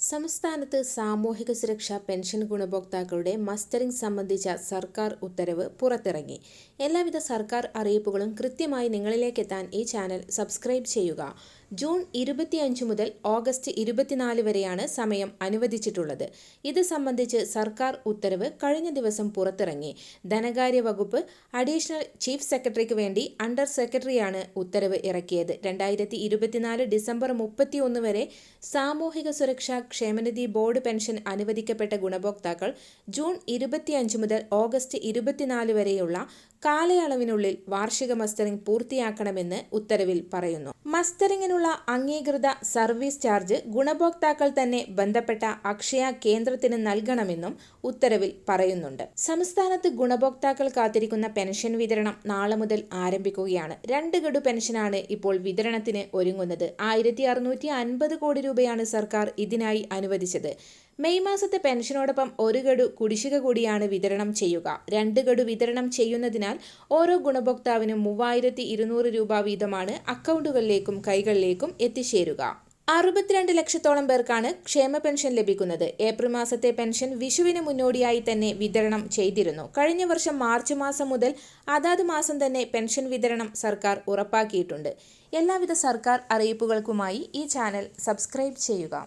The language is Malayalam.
സംസ്ഥാനത്ത് സാമൂഹിക സുരക്ഷാ പെൻഷൻ ഗുണഭോക്താക്കളുടെ മസ്റ്ററിംഗ് സംബന്ധിച്ച സർക്കാർ ഉത്തരവ് പുറത്തിറങ്ങി. എല്ലാവിധ സർക്കാർ അറിയിപ്പുകളും കൃത്യമായി നിങ്ങളിലേക്കെത്താൻ ഈ ചാനൽ സബ്സ്ക്രൈബ് ചെയ്യുക. ജൂൺ 25 മുതൽ ഓഗസ്റ്റ് 24 വരെയാണ് സമയം അനുവദിച്ചിട്ടുള്ളത്. ഇത് സംബന്ധിച്ച് സർക്കാർ ഉത്തരവ് കഴിഞ്ഞ ദിവസം പുറത്തിറങ്ങി. ധനകാര്യ വകുപ്പ് അഡീഷണൽ ചീഫ് സെക്രട്ടറിക്ക് വേണ്ടി അണ്ടർ സെക്രട്ടറിയാണ് ഉത്തരവ് ഇറക്കിയത്. 2024 ഡിസംബർ 31 വരെ സാമൂഹിക സുരക്ഷാ ക്ഷേമനിധി ബോർഡ് പെൻഷൻ അനുവദിക്കപ്പെട്ട ഗുണഭോക്താക്കൾ ജൂൺ 25 മുതൽ ഓഗസ്റ്റ് 24 വരെയുള്ള കാലയളവിനുള്ളിൽ വാർഷിക മസ്റ്ററിംഗ് പൂർത്തിയാക്കണമെന്ന് ഉത്തരവിൽ പറയുന്നു. മസ്റ്ററിംഗിനുള്ള അംഗീകൃത സർവീസ് ചാർജ് ഗുണഭോക്താക്കൾ തന്നെ ബന്ധപ്പെട്ട അക്ഷയ കേന്ദ്രത്തിന് നൽകണമെന്നും ഉത്തരവിൽ പറയുന്നുണ്ട്. സംസ്ഥാനത്ത് ഗുണഭോക്താക്കൾ കാത്തിരിക്കുന്ന പെൻഷൻ വിതരണം നാളെ മുതൽ ആരംഭിക്കുകയാണ്. 2 ഗഡു പെൻഷനാണ് ഇപ്പോൾ വിതരണത്തിന് ഒരുങ്ങുന്നത്. 1650 കോടി രൂപയാണ് സർക്കാർ ഇതിനായി അനുവദിച്ചത്. മെയ് മാസത്തെ പെൻഷനോടൊപ്പം 1 ഗഡു കുടിശ്ശിക കൂടിയാണ് വിതരണം ചെയ്യുക. 2 ഗഡു വിതരണം ചെയ്യുന്നതിനാൽ ഓരോ ഗുണഭോക്താവിനും 3200 രൂപ വീതമാണ് അക്കൗണ്ടുകളിലേക്കും കൈകളിലേക്കും എത്തിച്ചേരുക. 62 ലക്ഷത്തോളം പേർക്കാണ് ക്ഷേമ പെൻഷൻ ലഭിക്കുന്നത്. ഏപ്രിൽ മാസത്തെ പെൻഷൻ വിഷുവിന് മുന്നോടിയായി തന്നെ വിതരണം ചെയ്തിരുന്നു. കഴിഞ്ഞ വർഷം മാർച്ച് മാസം മുതൽ അതാത് മാസം തന്നെ പെൻഷൻ വിതരണം സർക്കാർ ഉറപ്പാക്കിയിട്ടുണ്ട്. എല്ലാവിധ സർക്കാർ അറിയിപ്പുകൾക്കുമായി ഈ ചാനൽ സബ്സ്ക്രൈബ് ചെയ്യുക.